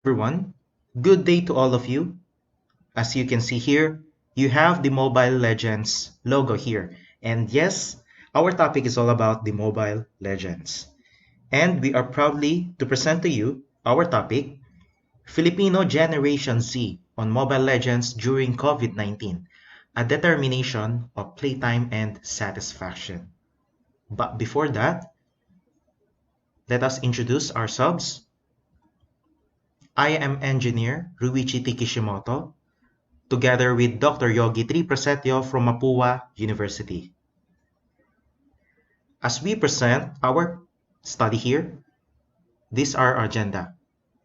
Everyone. Good day to all of you. As you can see here, you have the Mobile Legends logo here. And yes, our topic is all about the Mobile Legends. And we are proudly to present to you our topic, Filipino Generation Z on Mobile Legends during COVID-19, a determination of playtime and satisfaction. But before that, let us introduce ourselves. I am engineer Ruichi Kishimoto, together with Dr. Yogi Triprasetyo from Mapua University. As we present our study here, these are our agenda.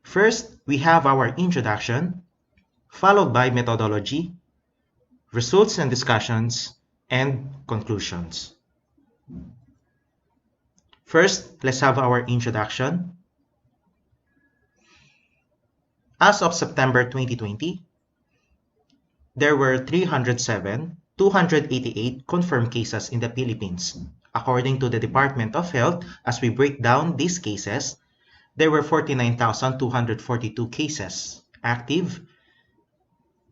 First, we have our introduction, followed by methodology, results and discussions, and conclusions. First, let's have our introduction. As of September 2020, there were 307,288 confirmed cases in the Philippines. According to the Department of Health, as we break down these cases, there were 49,242 cases active.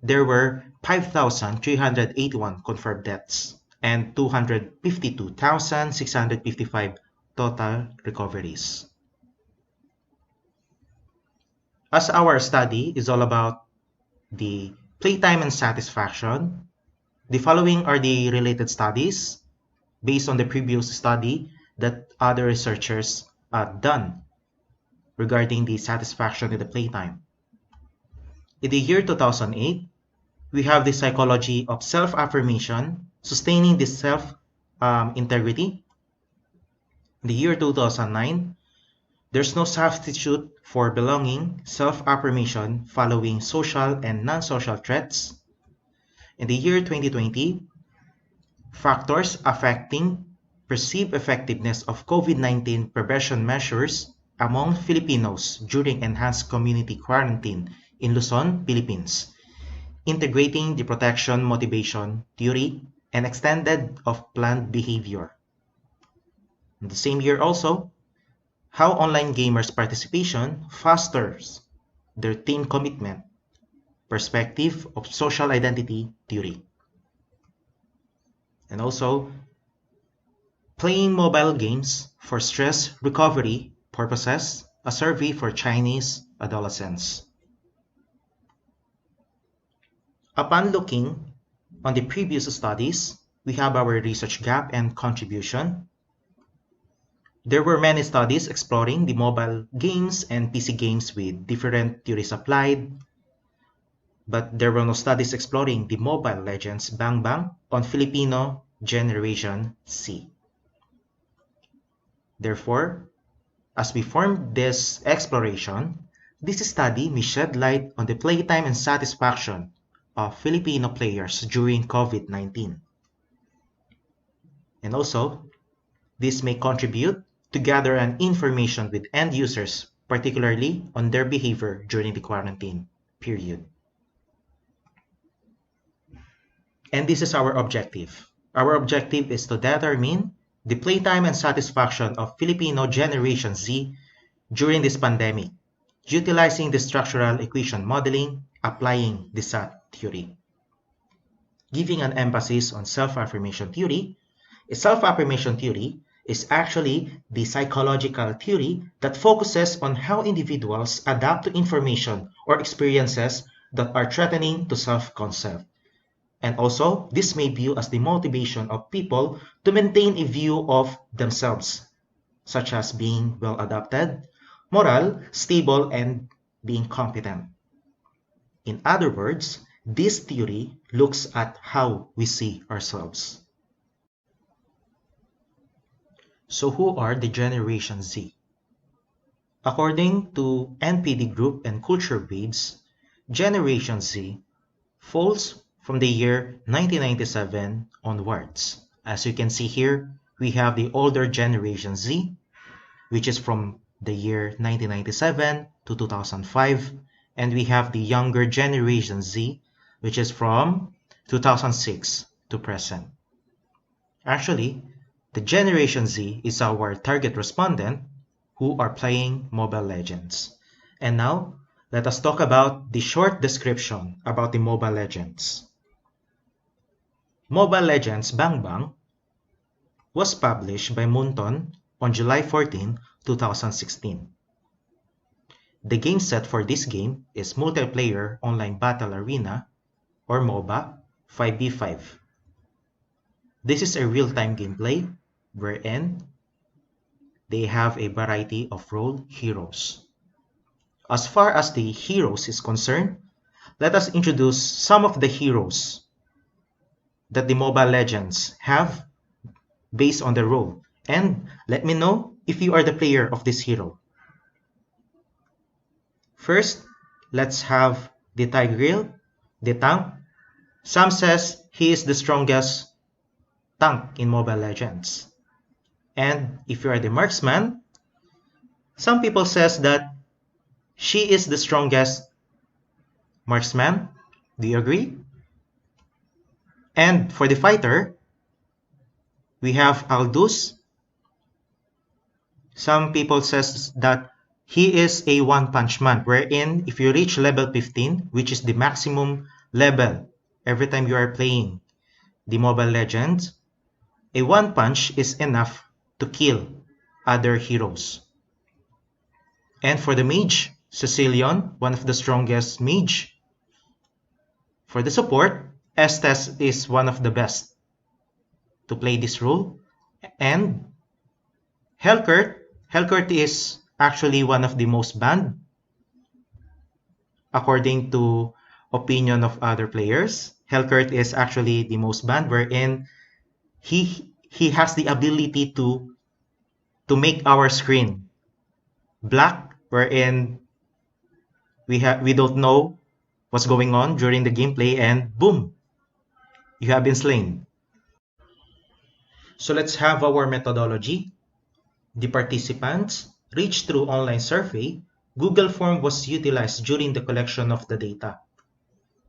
There were 5,381 confirmed deaths and 252,655 total recoveries. As our study is all about the playtime and satisfaction, the following are the related studies based on the previous study that other researchers done regarding the satisfaction in the playtime. In the year 2008, we have the psychology of self-affirmation, sustaining the self-integrity. In the year 2009, there's no substitute for belonging, self-affirmation following social and non-social threats. In the year 2020, factors affecting perceived effectiveness of COVID-19 prevention measures among Filipinos during enhanced community quarantine in Luzon, Philippines, integrating the protection motivation theory and extended of planned behavior. In the same year also, how online gamers' participation fosters their team commitment, perspective of social identity theory. And also, playing mobile games for stress recovery purposes, a survey for Chinese adolescents. Upon looking on the previous studies, we have our research gap and contribution. There were many studies exploring the mobile games and PC games with different theories applied, but there were no studies exploring the Mobile Legends Bang Bang on Filipino Generation Z. Therefore, as we formed this exploration, this study may shed light on the playtime and satisfaction of Filipino players during COVID-19. And also, this may contribute to gather an information with end users, particularly on their behavior during the quarantine period. And this is our objective. Our objective is to determine the playtime and satisfaction of Filipino Generation Z during this pandemic, utilizing the structural equation modeling, applying the SAT theory. Giving an emphasis on self-affirmation theory, self-affirmation theory is actually the psychological theory that focuses on how individuals adapt to information or experiences that are threatening to self-concept. And also, this may view as the motivation of people to maintain a view of themselves, such as being well adapted, moral, stable, and being competent. In other words, this theory looks at how we see ourselves. So who are the Generation Z? According to NPD Group and Culture Waves, Generation Z falls from the year 1997 onwards. As you can see here, we have the older Generation Z, which is from the year 1997 to 2005, and we have the younger Generation Z, which is from 2006 to present. Actually, the Generation Z is our target respondent who are playing Mobile Legends. And now, let us talk about the short description about the Mobile Legends. Mobile Legends Bang Bang was published by Moonton on July 14, 2016. The game set for this game is Multiplayer Online Battle Arena, or MOBA 5v5. This is a real-time gameplay wherein they have a variety of role heroes. As far as the heroes is concerned, let us introduce some of the heroes that the Mobile Legends have based on the role, and let me know if you are the player of this hero. First, let's have the Tigreal, the tank. Some says he is the strongest tank in Mobile Legends. And if you are the marksman, some people says that she is the strongest marksman. Do you agree? And for the fighter, we have Aldous. Some people says that he is a one-punch man, wherein if you reach level 15, which is the maximum level every time you are playing the Mobile Legends, a one punch is enough to kill other heroes. And for the mage, Cecilion, one of the strongest mage. For the support, Estes is one of the best to play this role. And Helcurt is actually one of the most banned according to opinion of other players. Helcurt is actually the most banned, wherein he has the ability to make our screen black, wherein we don't know what's going on during the gameplay, and boom, you have been slain. So let's have our methodology. The participants reached through online survey. Google form was utilized during the collection of the data.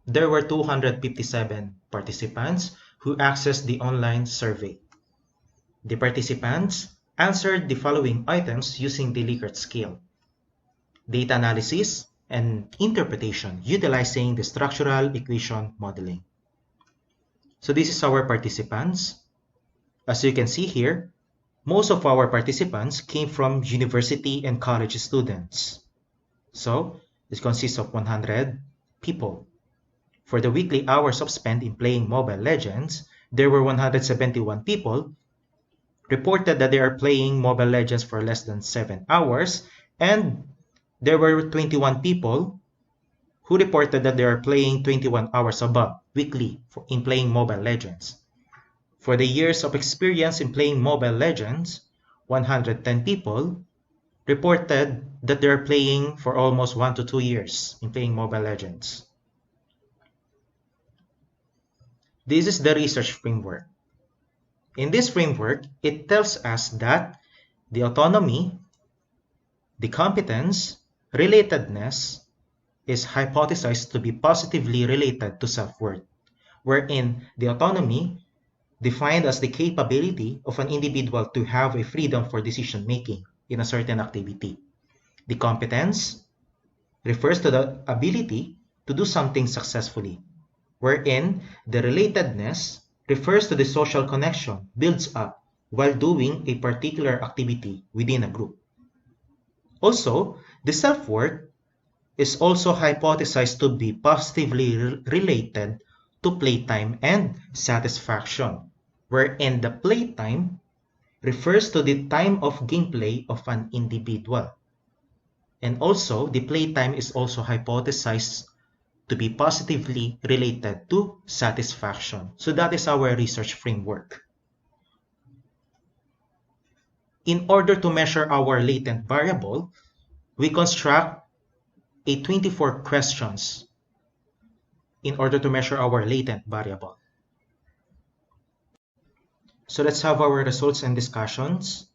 There were 257 participants who accessed the online survey. The participants answered the following items using the Likert scale: data analysis and interpretation utilizing the structural equation modeling. So this is our participants. As you can see here, most of our participants came from university and college students. So this consists of 100 people. For the weekly hours of spent in playing Mobile Legends, there were 171 people reported that they are playing Mobile Legends for less than 7 hours, and there were 21 people who reported that they are playing 21 hours above weekly in playing Mobile Legends. For the years of experience in playing Mobile Legends, 110 people reported that they are playing for almost 1 to 2 years in playing Mobile Legends. This is the research framework. In this framework, it tells us that the autonomy, the competence, relatedness is hypothesized to be positively related to self-worth, wherein the autonomy defined as the capability of an individual to have a freedom for decision-making in a certain activity. The competence refers to the ability to do something successfully, wherein the relatedness refers to the social connection builds up while doing a particular activity within a group. Also, the self-worth is also hypothesized to be positively related to playtime and satisfaction, wherein the playtime refers to the time of gameplay of an individual. And also, the playtime is also hypothesized to be positively related to satisfaction. So that is our research framework. In order to measure our latent variable, we construct a 24 questions in order to measure our latent variable. So let's have our results and discussions.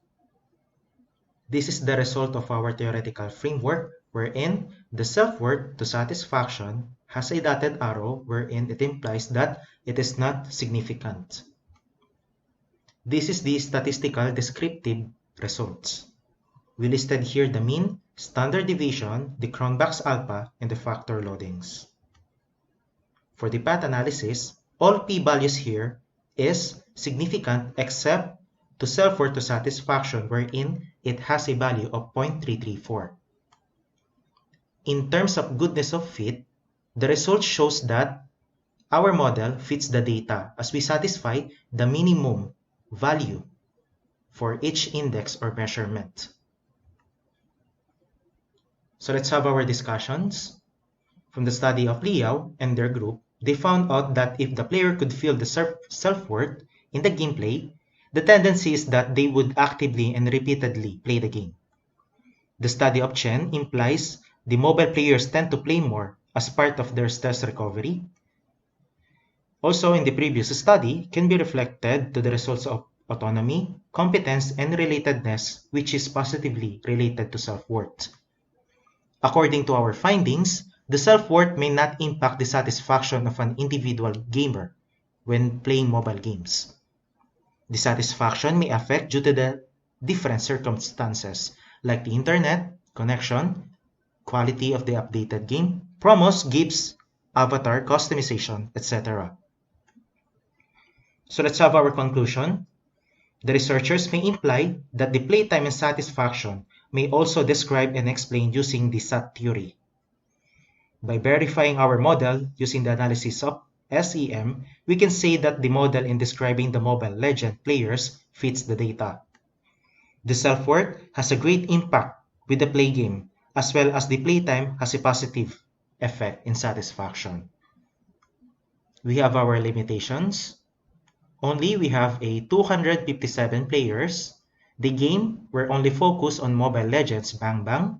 This is the result of our theoretical framework, wherein the self-worth to satisfaction has a dotted arrow, wherein it implies that it is not significant. This is the statistical descriptive results. We listed here the mean, standard deviation, the Cronbach's alpha, and the factor loadings. For the path analysis, all p-values here is significant except to self-worth to satisfaction, wherein it has a value of 0.334. In terms of goodness of fit, the result shows that our model fits the data as we satisfy the minimum value for each index or measurement. So let's have our discussions. From the study of Liao and their group, they found out that if the player could feel the self-worth in the gameplay, the tendency is that they would actively and repeatedly play the game. The study of Chen implies the mobile players tend to play more as part of their stress recovery. Also, in the previous study, can be reflected to the results of autonomy, competence, and relatedness, which is positively related to self-worth. According to our findings, the self-worth may not impact the satisfaction of an individual gamer when playing mobile games. The satisfaction may affect due to the different circumstances like the internet, connection, quality of the updated game, promos, gifts, avatar, customization, etc. So let's have our conclusion. The researchers may imply that the playtime and satisfaction may also describe and explain using the SAT theory. By verifying our model using the analysis of SEM, we can say that the model in describing the Mobile Legends players fits the data. The self-worth has a great impact with the play game, as well as the playtime has a positive effect in satisfaction. We have our limitations. Only we have a 257 players. The game were only focused on Mobile Legends Bang Bang.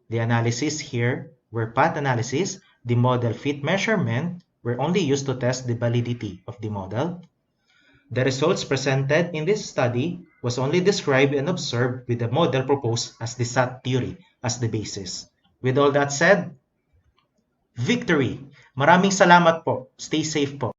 The analysis here were path analysis. The model fit measurement were only used to test the validity of the model. The results presented in this study was only described and observed with the model proposed as the SAT theory as the basis. With all that said, victory! Maraming salamat po. Stay safe po.